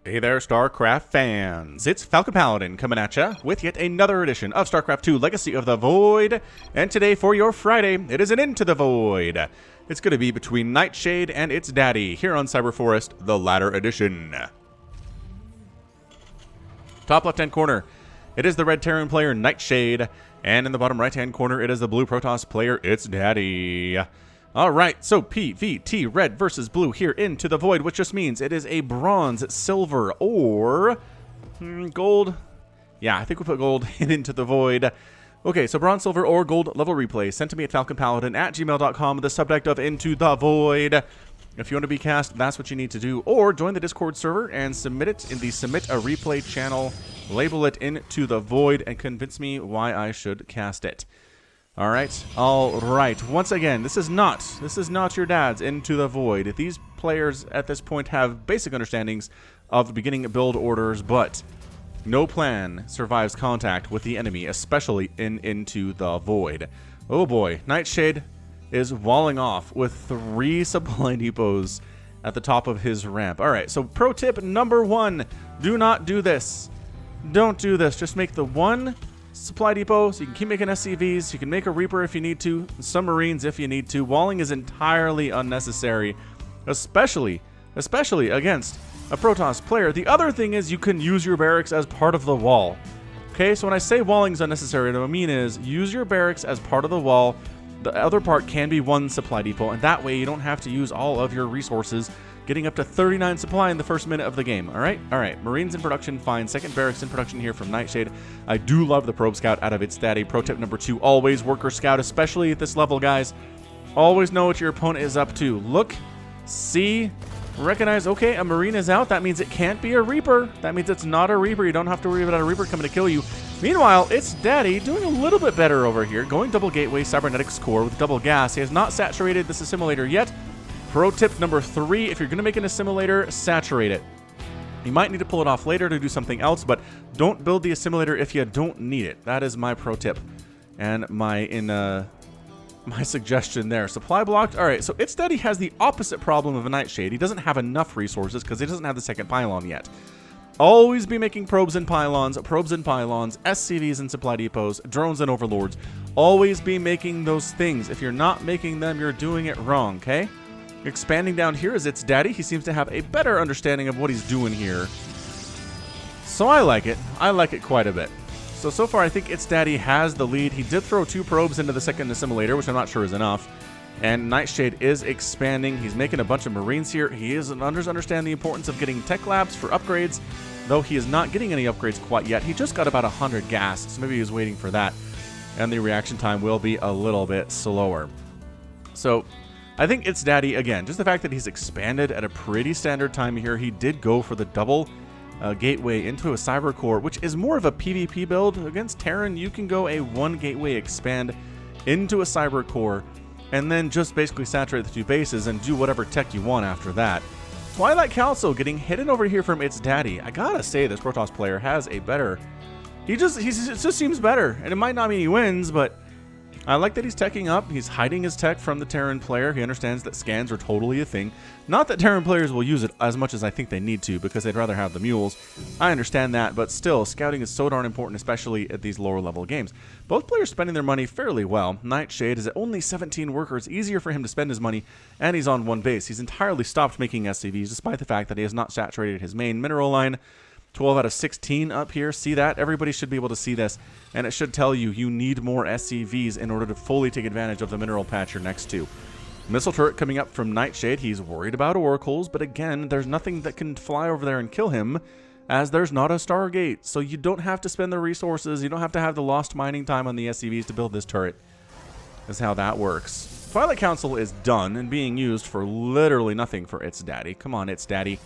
Hey there, StarCraft fans! It's Falcon Paladin coming at ya with yet another edition of StarCraft 2 Legacy of the Void. And today for your Friday, it is an Into the Void. It's going to be between Nightshade and ItzDaddy here on Cyberforest, the latter edition. Top left-hand corner, it is the red Terran player Nightshade. And in the bottom right-hand corner, it is the blue Protoss player ItzDaddy. Alright, so PVT, red versus blue here into the void, which just means it is a bronze, silver, or gold. Yeah, I think we'll put gold into the void. Okay, so bronze, silver, or gold level replay sent to me at falconpaladin@gmail.com, the subject of Into the Void. If you want to be cast, that's what you need to do. Or join the Discord server and submit it in the Submit a Replay channel. Label it Into the Void and convince me why I should cast it. All right. Once again, this is not your dad's Into the Void. These players at this point have basic understandings of the beginning build orders, but no plan survives contact with the enemy, especially in Into the Void. Oh boy, Nightshade is walling off with 3 supply depots at the top of his ramp. All right, so pro tip number 1, do not do this. Don't do this. Just make the one supply depot, so you can keep making SCVs, you can make a Reaper if you need to, some Marines if you need to. Walling is entirely unnecessary, especially against a Protoss player. The other thing is you can use your barracks as part of the wall. Okay, so when I say walling is unnecessary, what I mean is use your barracks as part of the wall. The other part can be one supply depot, and that way you don't have to use all of your resources, getting up to 39 supply in the first minute of the game. All right. Marines in production, fine. Second barracks in production here from Nightshade. I do love the probe scout out of ItzDaddy. Pro tip number 2, always worker scout, especially at this level, guys. Always know what your opponent is up to. Look, see, recognize, okay, a Marine is out. That means it can't be a Reaper. That means it's not a Reaper. You don't have to worry about a Reaper coming to kill you. Meanwhile, ItzDaddy doing a little bit better over here. Going double gateway, cybernetics core with double gas. He has not saturated this assimilator yet. Pro tip number 3, if you're going to make an assimilator, saturate it. You might need to pull it off later to do something else, but don't build the assimilator if you don't need it. That is my pro tip and my suggestion there. Supply blocked. All right, so ItzDaddy has the opposite problem of a Nightshade. He doesn't have enough resources because he doesn't have the second pylon yet. Always be making probes and pylons, SCVs and supply depots, drones and overlords. Always be making those things. If you're not making them, you're doing it wrong, okay? Expanding down here is ItzDaddy. He seems to have a better understanding of what he's doing here. So I like it. I like it quite a bit. So far I think ItzDaddy has the lead. He did throw 2 probes into the second assimilator, which I'm not sure is enough. And Nightshade is expanding. He's making a bunch of Marines here. He is understand the importance of getting tech labs for upgrades, though he is not getting any upgrades quite yet. He just got about 100 gas, so maybe he's waiting for that. And the reaction time will be a little bit slower. So I think ItzDaddy, again, just the fact that he's expanded at a pretty standard time here. He did go for the double gateway into a cyber core, which is more of a PvP build. Against Terran, you can go a 1 gateway expand into a cyber core and then just basically saturate the 2 bases and do whatever tech you want after that. Twilight Council getting hidden over here from ItzDaddy. I gotta say, this Protoss player has a better... It just seems better, and it might not mean he wins, but I like that he's teching up. He's hiding his tech from the Terran player. He understands that scans are totally a thing. Not that Terran players will use it as much as I think they need to, because they'd rather have the mules. I understand that, but still, scouting is so darn important, especially at these lower level games. Both players spending their money fairly well. Nightshade is at only 17 workers, easier for him to spend his money, and he's on 1 base. He's entirely stopped making SCVs, despite the fact that he has not saturated his main mineral line. 12 out of 16 up here. See that? Everybody should be able to see this, and it should tell you you need more SCVs in order to fully take advantage of the mineral patch you're next to. Missile turret coming up from Nightshade. He's worried about oracles, but again, there's nothing that can fly over there and kill him, as there's not a Stargate, so you don't have to spend the resources. You don't have to have the lost mining time on the SCVs to build this turret. That's how that works. Twilight Council is done and being used for literally nothing for ItzDaddy. Come on, ItzDaddy.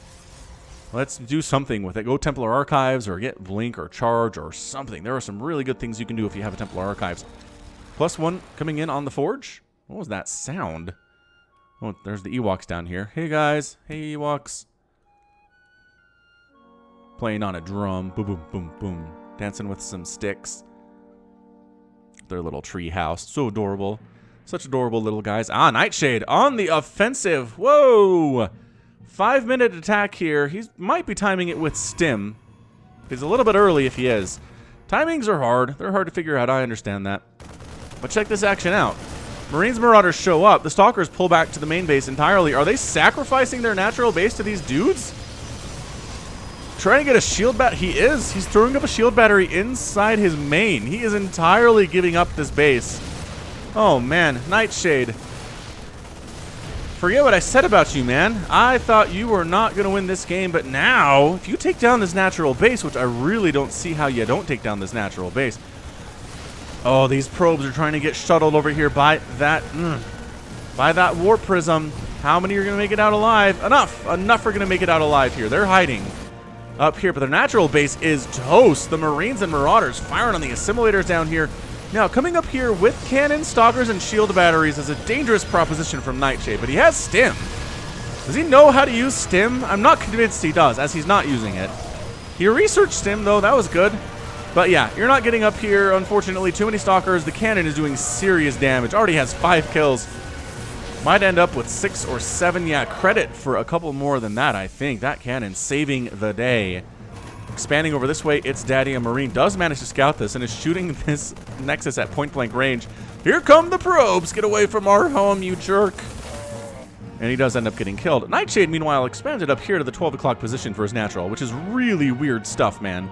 Let's do something with it. Go Templar Archives or get Blink or Charge or something. There are some really good things you can do if you have a Templar Archives. +1 coming in on the Forge. What was that sound? Oh, there's the Ewoks down here. Hey, guys. Hey, Ewoks. Playing on a drum. Boom, boom, boom, boom. Dancing with some sticks. Their little tree house. So adorable. Such adorable little guys. Ah, Nightshade on the offensive. Whoa! 5-minute attack here. He might be timing it with stim. He's a little bit early if he is. Timings are hard. They're hard to figure out. I understand that. But check this action out. Marines Marauders show up. The Stalkers pull back to the main base entirely. Are they sacrificing their natural base to these dudes? Trying to get a shield bat. He is. He's throwing up a shield battery inside his main. He is entirely giving up this base. Oh, man. Nightshade. Forget what I said about you, man. I thought you were not going to win this game, but now, if you take down this natural base, which I really don't see how you don't take down this natural base. Oh, these probes are trying to get shuttled over here by that warp prism. How many are going to make it out alive? Enough. Enough are going to make it out alive here. They're hiding up here, but their natural base is toast. The Marines and Marauders firing on the assimilators down here. Now, coming up here with cannons, stalkers, and shield batteries is a dangerous proposition from Nightshade, but he has stim. Does he know how to use stim? I'm not convinced he does, as he's not using it. He researched stim, though. That was good. But yeah, you're not getting up here, unfortunately. Too many stalkers. The cannon is doing serious damage. Already has 5 kills. Might end up with 6 or 7. Yeah, credit for a couple more than that, I think. That cannon saving the day. Expanding over this way, ItzDaddy, a Marine, does manage to scout this and is shooting this Nexus at point-blank range. Here come the probes! Get away from our home, you jerk! And he does end up getting killed. Nightshade, meanwhile, expanded up here to the 12 o'clock position for his natural, which is really weird stuff, man.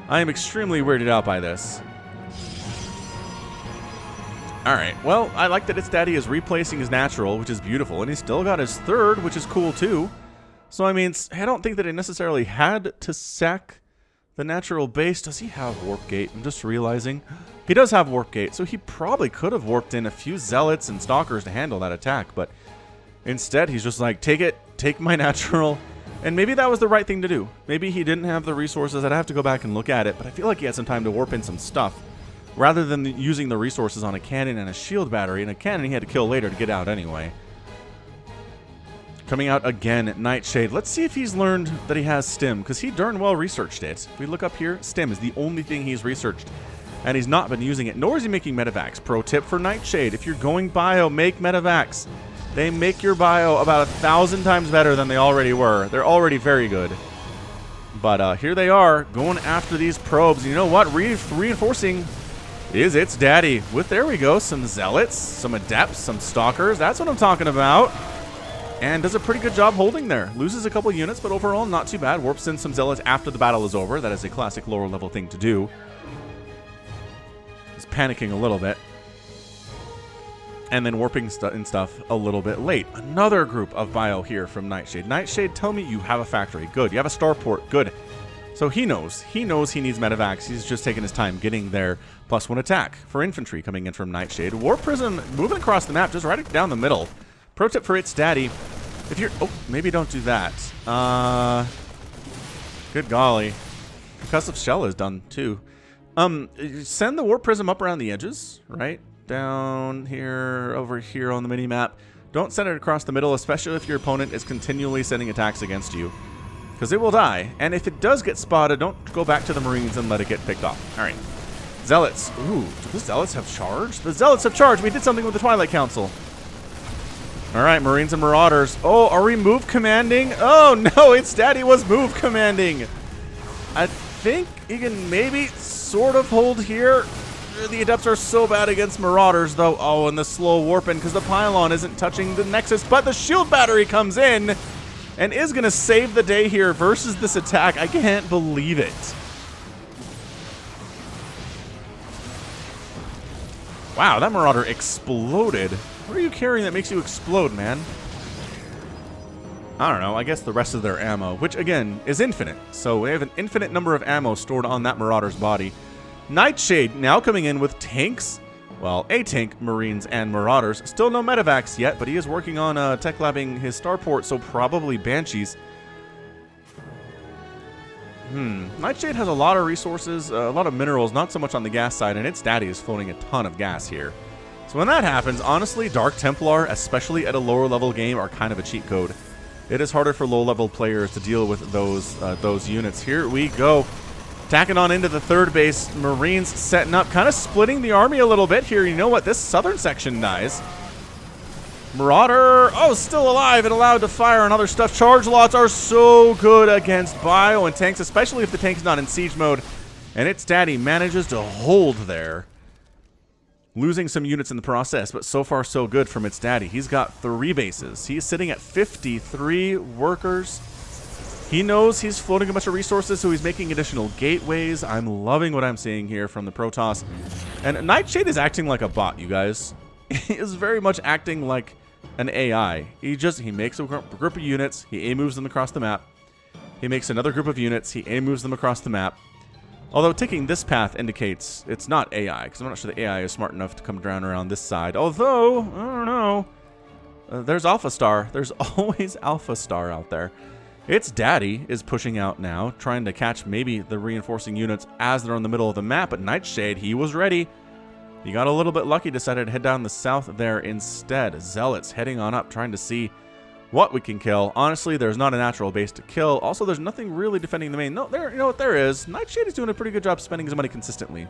I am extremely weirded out by this. Alright, well, I like that ItzDaddy is replacing his natural, which is beautiful, and he's still got his third, which is cool, too. So, I mean, I don't think that he necessarily had to sack the natural base. Does he have Warp Gate? I'm just realizing. He does have Warp Gate, so he probably could have warped in a few Zealots and Stalkers to handle that attack, but instead he's just like, take it, take my natural, and maybe that was the right thing to do. Maybe he didn't have the resources. I'd have to go back and look at it, but I feel like he had some time to warp in some stuff, rather than using the resources on a cannon and a shield battery, and a cannon he had to kill later to get out anyway. Coming out again, Nightshade. Let's see if he's learned that he has stim, because he darn well researched it. If we look up here, stim is the only thing he's researched, and he's not been using it, nor is he making medevacs. Pro tip for Nightshade, if you're going bio, make medevacs. They make your bio about 1,000 times better than they already were. They're already very good. But here they are, going after these probes. You know what? Reinforcing is ItzDaddy. With, there we go, some Zealots, some Adepts, some Stalkers. That's what I'm talking about. And does a pretty good job holding there. Loses a couple units, but overall not too bad. Warps in some Zealots after the battle is over. That is a classic lower level thing to do. He's panicking a little bit. And then warping and stuff a little bit late. Another group of bio here from Nightshade. Nightshade, tell me you have a factory. Good. You have a starport. Good. So he knows. He knows he needs medevacs. He's just taking his time getting there. +1 attack for infantry coming in from Nightshade. Warp Prism moving across the map, just right down the middle. Pro tip for ItzDaddy. If you're... Oh, maybe don't do that. Good golly. Concussive Shell is done, too. Send the Warp Prism up around the edges, right? Down here, over here on the mini-map. Don't send it across the middle, especially if your opponent is continually sending attacks against you, because it will die. And if it does get spotted, don't go back to the Marines and let it get picked off. All right. Zealots. Ooh, do the Zealots have charged? The Zealots have charged. We did something with the Twilight Council. All right, Marines and Marauders. Oh, are we move commanding? Oh, no, ItzDaddy was move commanding. I think he can maybe sort of hold here. The Adepts are so bad against Marauders, though. Oh, and the slow warping because the pylon isn't touching the Nexus, but the shield battery comes in and is going to save the day here versus this attack. I can't believe it. Wow, that Marauder exploded. What are you carrying that makes you explode, man? I don't know. I guess the rest of their ammo, which, again, is infinite. So we have an infinite number of ammo stored on that Marauder's body. Nightshade now coming in with tanks. Well, a tank, Marines, and Marauders. Still no medevacs yet, but he is working on tech labbing his starport, so probably Banshees. Nightshade has a lot of resources, a lot of minerals, not so much on the gas side, and ItzDaddy is floating a ton of gas here. So when that happens, honestly, Dark Templar, especially at a lower level game, are kind of a cheat code. It is harder for low level players to deal with those units. Here we go. Tacking on into the third base. Marines setting up, kind of splitting the army a little bit here. You know what? This southern section dies. Marauder, oh, still alive and allowed to fire on other stuff. Charge lots are so good against bio and tanks, especially if the tank's not in siege mode. And ItzDaddy manages to hold there. Losing some units in the process, but so far so good from ItzDaddy. He's got 3 bases. He's sitting at 53 workers. He knows he's floating a bunch of resources, so he's making additional gateways. I'm loving what I'm seeing here from the Protoss. And Nightshade is acting like a bot, you guys. He is very much acting like an AI. He makes a group of units, he A moves them across the map. He makes another group of units, he A moves them across the map. Although taking this path indicates it's not AI, because I'm not sure the AI is smart enough to come down around this side. Although, I don't know. There's Alpha Star. There's always Alpha Star out there. ItzDaddy is pushing out now, trying to catch maybe the reinforcing units as they're in the middle of the map. But Nightshade, he was ready. He got a little bit lucky, decided to head down the south there instead. Zealots heading on up, trying to see what we can kill. Honestly, there's not a natural base to kill. Also, there's nothing really defending the main. No, there, you know what there is. Nightshade is doing a pretty good job spending his money consistently.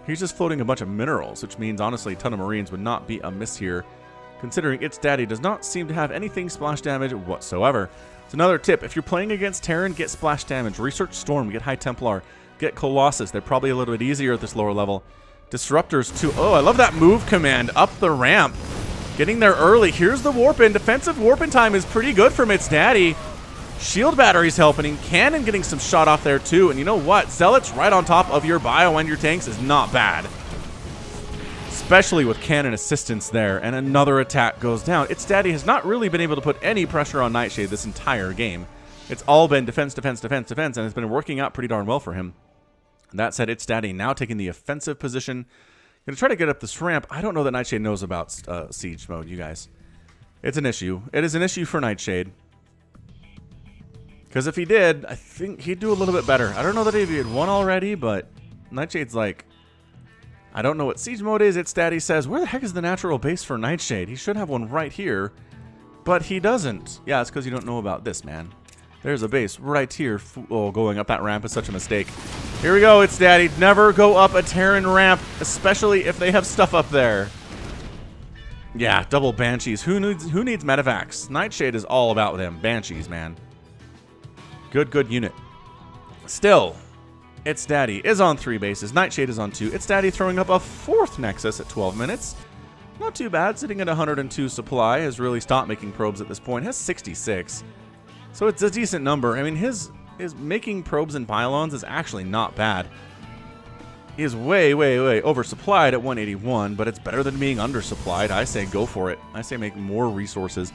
He's just floating a bunch of minerals, which means, honestly, a ton of Marines would not be amiss here, considering ItzDaddy does not seem to have anything splash damage whatsoever. It's another tip. If you're playing against Terran, get splash damage. Research Storm, get High Templar, get Colossus. They're probably a little bit easier at this lower level. Disruptors, too. Oh, I love that move command up the ramp. Getting there early. Here's the warp in. Defensive warp in time is pretty good from ItzDaddy. Shield batteries helping. Cannon getting some shot off there too. And you know what? Zealots right on top of your bio and your tanks is not bad. Especially with cannon assistance there. And another attack goes down. ItzDaddy has not really been able to put any pressure on Nightshade this entire game. It's all been defense, defense, defense, defense. And it's been working out pretty darn well for him. That said, ItzDaddy now taking the offensive position. Gonna try to get up this ramp. I don't know that Nightshade knows about siege mode, you guys. It's an issue. It is an issue for Nightshade. Because if he did, I think he'd do a little bit better. I don't know that he had won already, but Nightshade's like, I don't know what siege mode is. ItzDaddy says, where the heck is the natural base for Nightshade? He should have one right here, but he doesn't. Yeah, it's because you don't know about this, man. There's a base right here. Oh, going up that ramp is such a mistake. Here we go, ItzDaddy. Never go up a Terran ramp, especially if they have stuff up there. Yeah, double Banshees. Who needs medevacs? Nightshade is all about them. Banshees, man. Good unit. Still, ItzDaddy is on 3 bases. Nightshade is on 2. ItzDaddy throwing up a 4th Nexus at 12 minutes. Not too bad. Sitting at 102 supply. Has really stopped making probes at this point. Has 66. So it's a decent number. I mean, his making probes and pylons is actually not bad. He is way oversupplied at 181, but it's better than being undersupplied. I say go for it. I say make more resources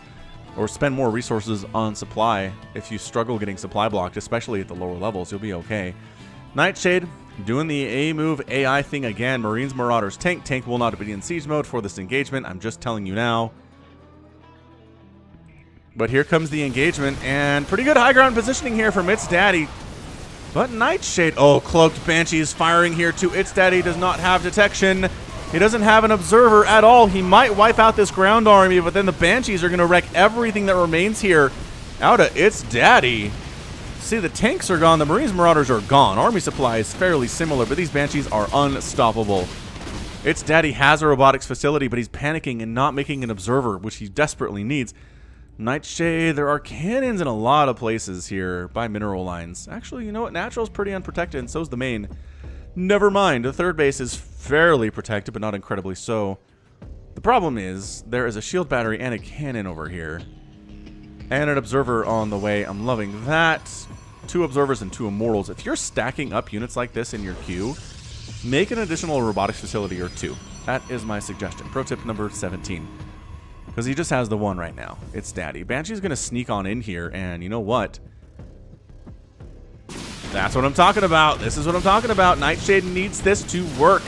or spend more resources on supply. If you struggle getting supply blocked, especially at the lower levels, you'll be okay. Nightshade doing the A move AI thing again. Marines, Marauders, tank. Tank will not be in siege mode for this engagement. I'm just telling you now. But here comes the engagement, and pretty good high ground positioning here from ItzDaddy. But Nightshade, oh, Cloaked Banshee is firing here too. ItzDaddy does not have detection. He doesn't have an observer at all. He might wipe out this ground army, but then the Banshees are going to wreck everything that remains here out of ItzDaddy. See, the tanks are gone. The Marines Marauders are gone. Army supply is fairly similar, but these Banshees are unstoppable. ItzDaddy has a robotics facility, but he's panicking and not making an observer, which he desperately needs. Nightshade, there are cannons in a lot of places here by mineral lines. Actually, you know what? Natural's pretty unprotected, and so's the main. Never mind, the 3rd base is fairly protected, but not incredibly so. The problem is, there is a shield battery and a cannon over here. And an observer on the way. I'm loving that. 2 observers and 2 immortals. If you're stacking up units like this in your queue, make an additional robotics facility or 2. That is my suggestion. Pro tip number 17. Because he just has the 1 right now. ItzDaddy. Banshee's going to sneak on in here, and you know what? That's what I'm talking about. This is what I'm talking about. Nightshade needs this to work.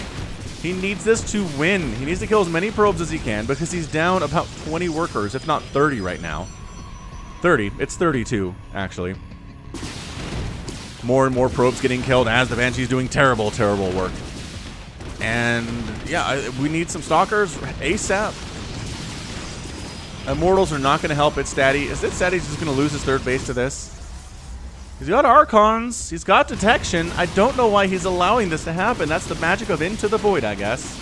He needs this to win. He needs to kill as many probes as he can because he's down about 20 workers, if not 30 right now. 30. It's 32, actually. More and more probes getting killed as the Banshee's doing terrible work. And, yeah, we need some Stalkers ASAP. Immortals are not going to help ItzDaddy. Is ItzDaddy just going to lose his 3rd base to this? He's got Archons. He's got detection. I don't know why he's allowing this to happen. That's the magic of Into the Void, I guess.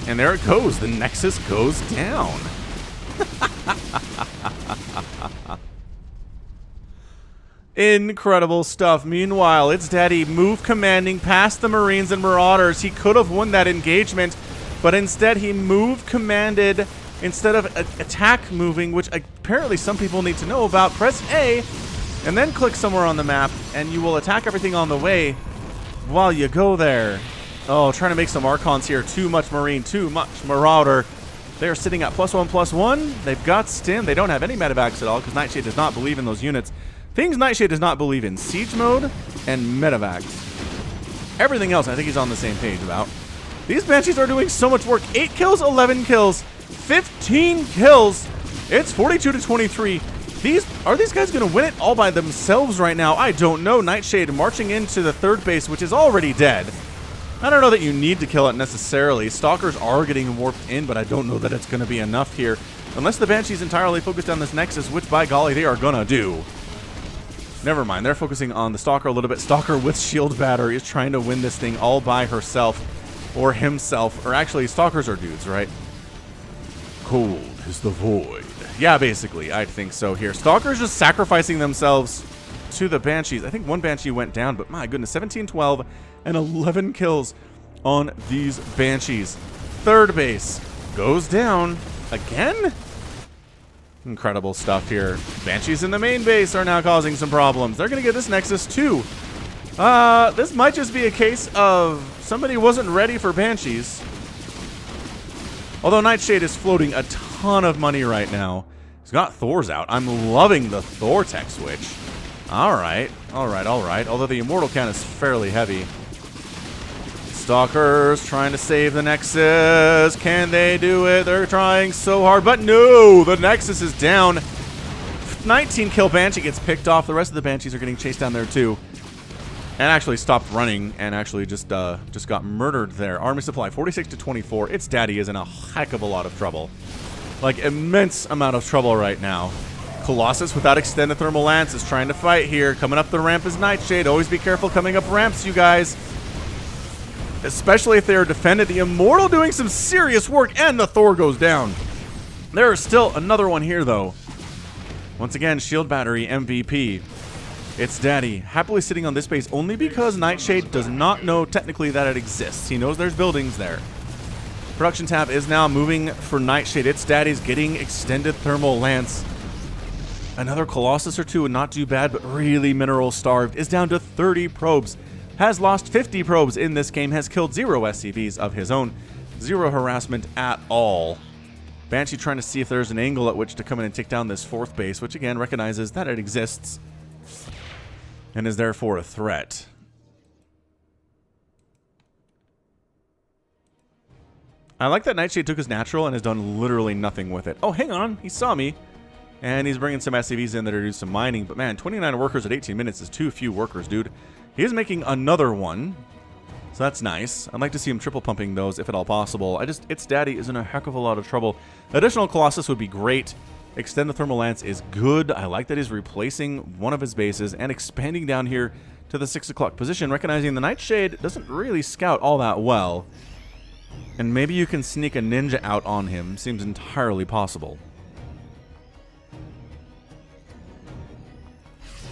And there it goes. The Nexus goes down. Incredible stuff. Meanwhile, ItzDaddy move commanding past the Marines and Marauders. He could have won that engagement, but instead he move commanded instead of attack moving, which apparently some people need to know about. Press A and then click somewhere on the map, and you will attack everything on the way while you go there. Oh, trying to make some Archons here. Too much Marine, too much Marauder. They're sitting at +1/+1. They've got Stim. They don't have any medevacs at all because Nightshade does not believe in those units. Things Nightshade does not believe in: siege mode and medevacs. Everything else I think he's on the same page about. These Banshees are doing so much work. 8 kills, 11 kills, 15 kills. It's 42-23. Are these guys going to win it all by themselves right now? I don't know. Nightshade marching into the third base, which is already dead. I don't know that you need to kill it necessarily. Stalkers are getting warped in, but I don't know that it's going to be enough here. Unless the Banshee's entirely focused on this Nexus, which by golly they are going to do. Never mind. They're focusing on the Stalker a little bit. Stalker with shield battery is trying to win this thing all by herself or himself. Or actually, Stalkers are dudes, right? Cold is the void. Yeah, basically. I think so here. Stalkers just sacrificing themselves to the Banshees. I think one Banshee went down, but my goodness, 17, 12, and 11 kills on these Banshees. Third base goes down again. Incredible stuff here. Banshees in the main base are now causing some problems. They're going to get this Nexus too. This might just be a case of somebody wasn't ready for Banshees. Although Nightshade is floating a ton of money right now. He's got Thor's out. I'm loving the Thor tech switch. Alright, alright, alright. Although the Immortal count is fairly heavy. Stalkers trying to save the Nexus. Can they do it? They're trying so hard, but no! The Nexus is down. 19 kill Banshee gets picked off. The rest of the Banshees are getting chased down there too. And actually stopped running and actually just got murdered there. Army supply 46-24. ItzDaddy is in a heck of a lot of trouble. Like, immense amount of trouble right now. Colossus without extended thermal lance is trying to fight here. Coming up the ramp is Nightshade. Always be careful coming up ramps, you guys. Especially if they are defended. The Immortal doing some serious work, and the Thor goes down. There is still another one here, though. Once again, shield battery MVP. ItzDaddy happily sitting on this base only because Nightshade does not know technically that it exists. He knows there's buildings there. Production tab is now moving for Nightshade. ItzDaddy's getting extended thermal lance. Another Colossus or two would not do bad, but really mineral starved. Is down to 30 probes. Has lost 50 probes in this game. Has killed 0 SCVs of his own. 0 harassment at all. Banshee trying to see if there's an angle at which to come in and take down this fourth base, which again recognizes that it exists and is therefore a threat. I like that Nightshade took his natural and has done literally nothing with it. Oh, hang on. He saw me. And he's bringing some SCVs in that are doing some mining. But man, 29 workers at 18 minutes is too few workers, dude. He is making another one. So that's nice. I'd like to see him triple pumping those if at all possible. ItzDaddy is in a heck of a lot of trouble. Additional Colossus would be great. Extend the thermal lance is good. I like that he's replacing one of his bases and expanding down here to the 6 o'clock position, recognizing the Nightshade doesn't really scout all that well. And maybe you can sneak a ninja out on him. Seems entirely possible.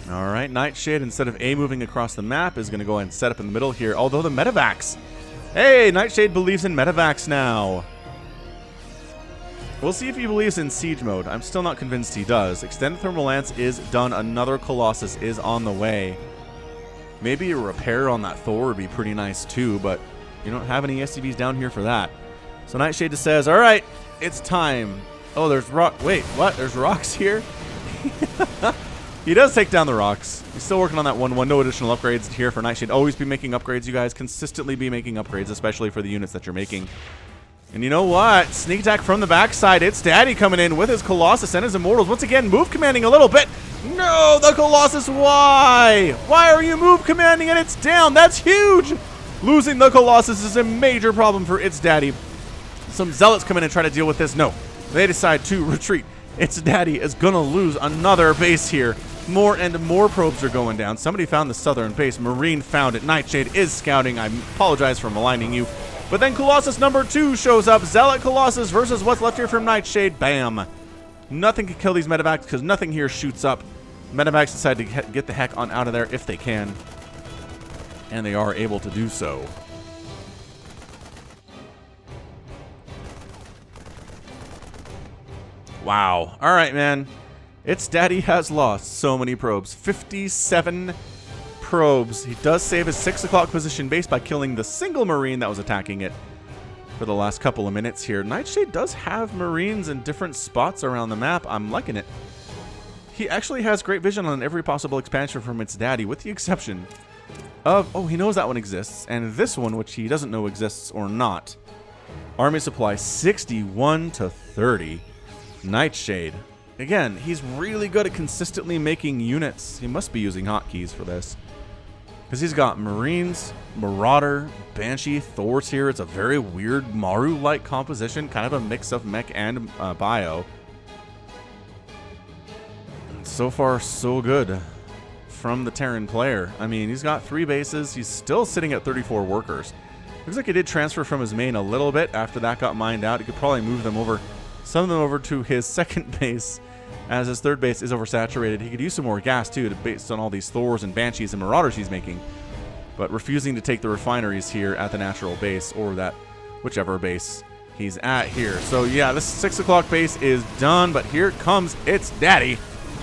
Alright, Nightshade, instead of A moving across the map, is going to go and set up in the middle here. Although the medevacs. Hey, Nightshade believes in medevacs now. We'll see if he believes in siege mode. I'm still not convinced he does. Extended thermal lance is done. Another Colossus is on the way. Maybe a repair on that Thor would be pretty nice too, but you don't have any SCVs down here for that. So Nightshade just says, alright, it's time. Oh, there's rock. Wait, what? There's rocks here? He does take down the rocks. He's still working on that 1-1. No additional upgrades here for Nightshade. Always be making upgrades, you guys. Consistently be making upgrades, especially for the units that you're making. And you know what? Sneak attack from the backside. ItzDaddy coming in with his Colossus and his Immortals. Once again, move commanding a little bit. No, the Colossus, why? Why are you move commanding and it's down? That's huge. Losing the Colossus is a major problem for ItzDaddy. Some Zealots come in and try to deal with this. No, they decide to retreat. ItzDaddy is going to lose another base here. More and more probes are going down. Somebody found the southern base. Marine found it. Nightshade is scouting. I apologize for maligning you. But then Colossus number 2 shows up. Zealot Colossus versus what's left here from Nightshade. Bam. Nothing can kill these medevacs because nothing here shoots up. Medevacs decide to get the heck on out of there if they can. And they are able to do so. Wow. All right, man. ItzDaddy has lost so many probes. 57 probes. He does save his 6 o'clock position base by killing the single Marine that was attacking it for the last couple of minutes here. Nightshade does have Marines in different spots around the map. I'm liking it. He actually has great vision on every possible expansion from ItzDaddy, with the exception of, oh, he knows that one exists, and this one, which he doesn't know exists or not. Army supply 61 to 30. Nightshade. Again, he's really good at consistently making units. He must be using hotkeys for this. Because he's got Marines, Marauder, Banshee, Thors here. It's a very weird Maru-like composition, kind of a mix of mech and bio. So far, so good from the Terran player. I mean, he's got 3 bases. He's still sitting at 34 workers. Looks like he did transfer from his main a little bit after that got mined out. He could probably move them over, some of them over to his second base, as his third base is oversaturated. He could use some more gas too, based on all these Thors and Banshees and Marauders he's making, but refusing to take the refineries here at the natural base, or that whichever base he's at here. So yeah, this 6 o'clock base is done, but here comes ItzDaddy.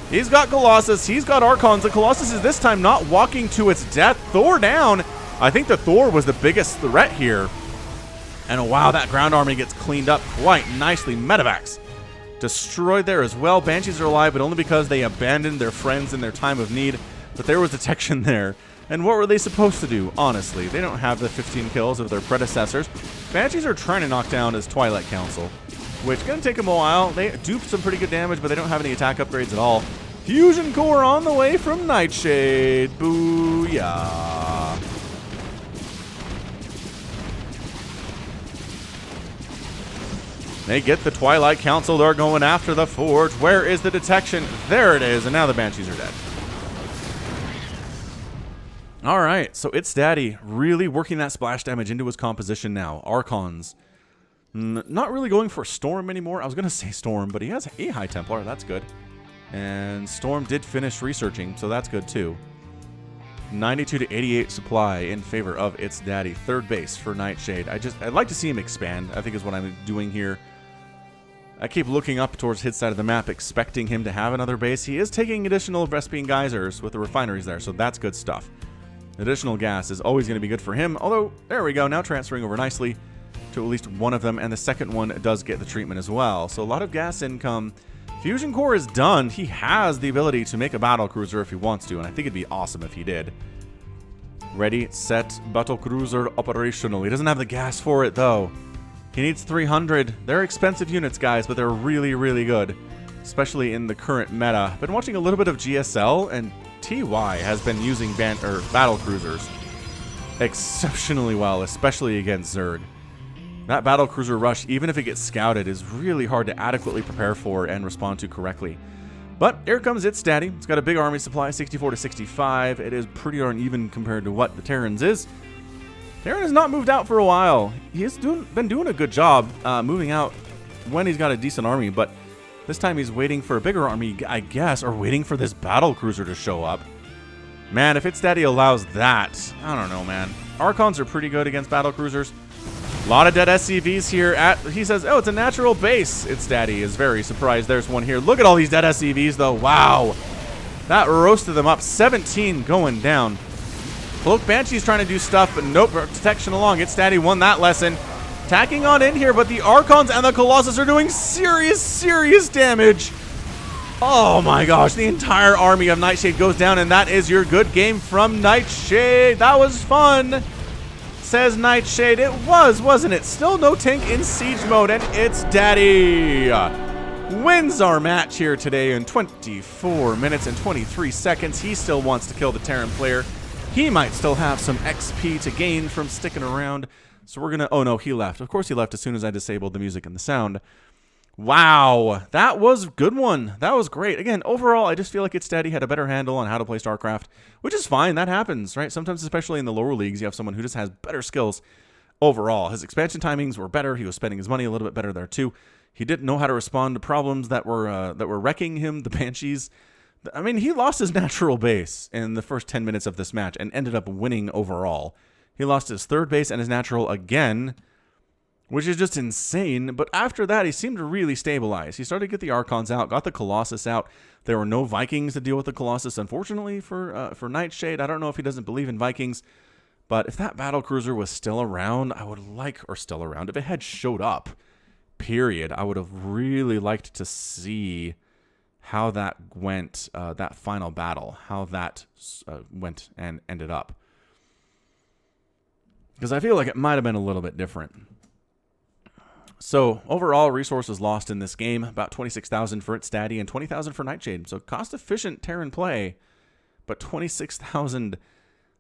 He's got Colossus, he's got Archons. The Colossus is this time not walking to its death. Thor down. I think the Thor was the biggest threat here. And wow, that ground army gets cleaned up quite nicely. Medevacs destroyed there as well. Banshees are alive, but only because they abandoned their friends in their time of need. But there was detection there. And what were they supposed to do? Honestly, they don't have the 15 kills of their predecessors. Banshees are trying to knock down his Twilight Council, which is going to take them a while. They do some pretty good damage, but they don't have any attack upgrades at all. Fusion Core on the way from Nightshade. Booyah. They get the Twilight Council. They're going after the Forge. Where is the detection? There it is, and now the Banshees are dead. All right, so ItzDaddy really working that splash damage into his composition now. Archons. Not really going for Storm anymore. I was going to say Storm, but he has a High Templar. That's good. And Storm did finish researching, so that's good too. 92 to 88 supply in favor of ItzDaddy. Third base for Nightshade. I'd like to see him expand, I think is what I'm doing here. I keep looking up towards his side of the map, expecting him to have another base. He is taking additional Vespene geysers with the refineries there, so that's good stuff. Additional gas is always going to be good for him, although, there we go, now transferring over nicely to at least one of them, and the second one does get the treatment as well. So a lot of gas income. Fusion Core is done. He has the ability to make a battle cruiser if he wants to, and I think it'd be awesome if he did. Ready, set, battle cruiser operational. He doesn't have the gas for it, though. He needs 300. They're expensive units, guys, but they're really, really good, especially in the current meta. I've been watching a little bit of GSL, and TY has been using battle cruisers exceptionally well, especially against Zerg. That battle cruiser rush, even if it gets scouted, is really hard to adequately prepare for and respond to correctly. But here comes ItzDaddy. It's got a big army supply, 64 to 65. It is pretty darn even compared to what the Terran's is. Terran has not moved out for a while. He's been doing a good job moving out when he's got a decent army, but this time he's waiting for a bigger army, I guess, or waiting for this battle cruiser to show up. Man, if ItzDaddy allows that, I don't know, man. Archons are pretty good against battle cruisers. A lot of dead SCVs here. He says, oh, it's a natural base. ItzDaddy is very surprised. There's one here. Look at all these dead SCVs, though. Wow. That roasted them up. 17 going down. Cloak Banshee's trying to do stuff, but nope, detection along. ItzDaddy won that lesson. Tacking on in here, but the Archons and the Colossus are doing serious, serious damage. Oh my gosh, the entire army of Nightshade goes down, and that is your good game from Nightshade. That was fun, says Nightshade. It was, wasn't it? Still no tank in siege mode, and ItzDaddy wins our match here today in 24 minutes and 23 seconds. He still wants to kill the Terran player. He might still have some XP to gain from sticking around. So we're going to... Oh, no, he left. Of course he left as soon as I disabled the music and the sound. Wow. That was a good one. That was great. Again, overall, I just feel like ItzDaddy had a better handle on how to play StarCraft, which is fine. That happens, right? Sometimes, especially in the lower leagues, you have someone who just has better skills overall. His expansion timings were better. He was spending his money a little bit better there too. He didn't know how to respond to problems that were wrecking him. The Banshees. I mean, he lost his natural base in the first 10 minutes of this match and ended up winning overall. He lost his third base and his natural again, which is just insane. But after that, he seemed to really stabilize. He started to get the Archons out, got the Colossus out. There were no Vikings to deal with the Colossus, unfortunately, for Nightshade. I don't know if he doesn't believe in Vikings, but if that battlecruiser was still around, I would like, or still around, if it had showed up, period, I would have really liked to see how that went, that final battle, how that went and ended up. Because I feel like it might have been a little bit different. So overall, resources lost in this game, about 26,000 for ItzDaddy and 20,000 for Nightshade. So cost-efficient Terran play, but 26,000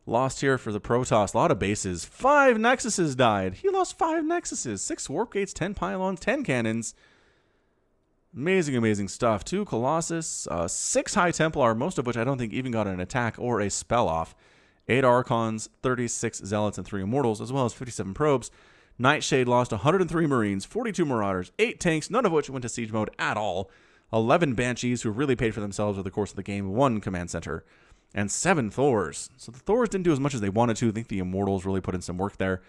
lost here for the Protoss. A lot of bases. 5 Nexuses died. He lost 5 Nexuses, 6 Warp Gates, 10 Pylons, 10 Cannons. Amazing, amazing stuff. 2 Colossus, 6 High Templar, most of which I don't think even got an attack or a spell off. 8 Archons, 36 Zealots, and 3 Immortals, as well as 57 probes. Nightshade lost 103 Marines, 42 Marauders, 8 tanks, none of which went to siege mode at all. 11 Banshees, who really paid for themselves over the course of the game. 1 Command Center. And 7 Thors. So the Thors didn't do as much as they wanted to. I think the Immortals really put in some work there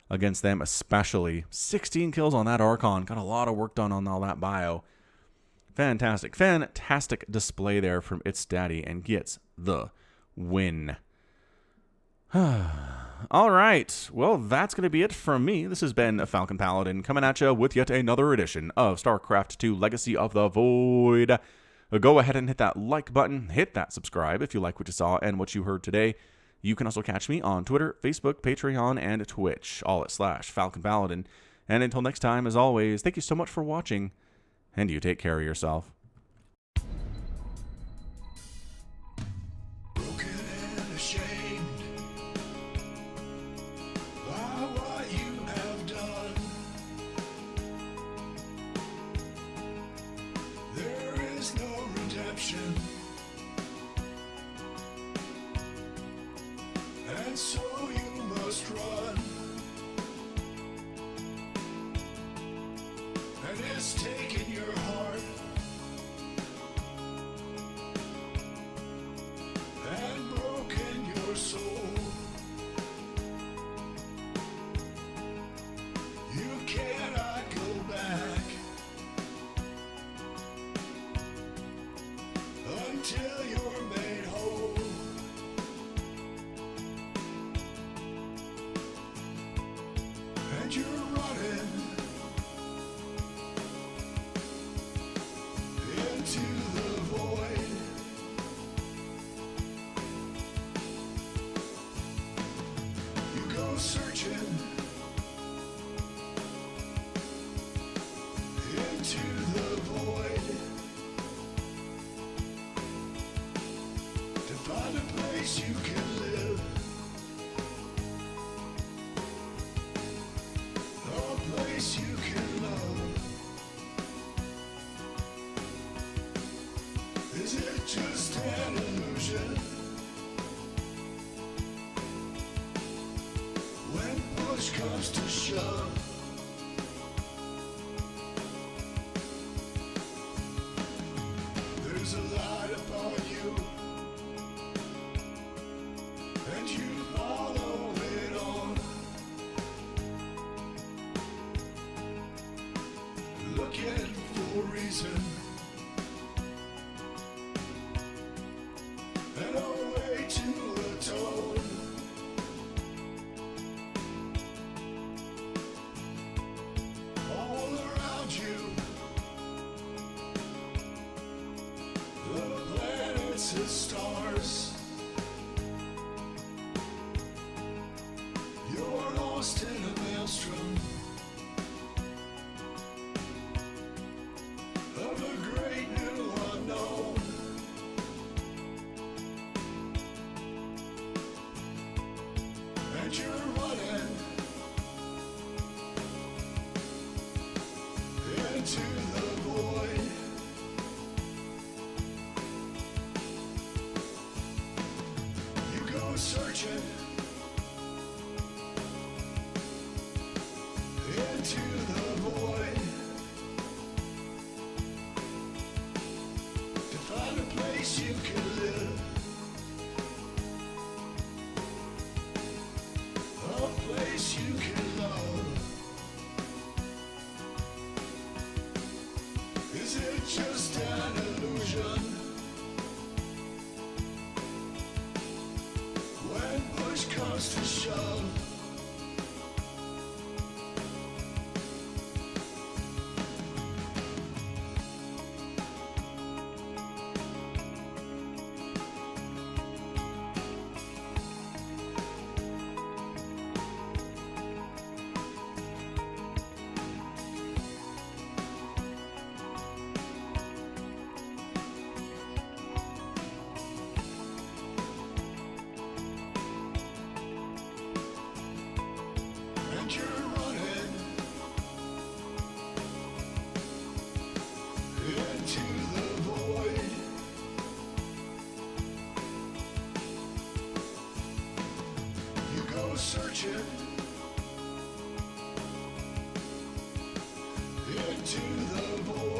against them, especially. 16 kills on that Archon. Got a lot of work done on all that bio. Fantastic. Fantastic display there from ItzDaddy, and gets the win. All right. Well, that's going to be it from me. This has been Falcon Paladin coming at you with yet another edition of StarCraft 2 Legacy of the Void. Go ahead and hit that like button. Hit that subscribe if you like what you saw and what you heard today. You can also catch me on Twitter, Facebook, Patreon, and Twitch, all at /Falcon Paladin. And until next time, as always, thank you so much for watching, and you take care of yourself. And so you must run, and it's taken your heart and broken your soul. You cannot go back until you're made whole. And you're running into the void. You go searching into the void to find a place you can live. You can love. Is it just an illusion? When push comes to shove, there's a light upon you, and you follow it on. Looking for a reason and a way to atone. All around you, the planets and stars. You're lost in a maelstrom of a great new unknown. And you're running into the void. You go searching to the void.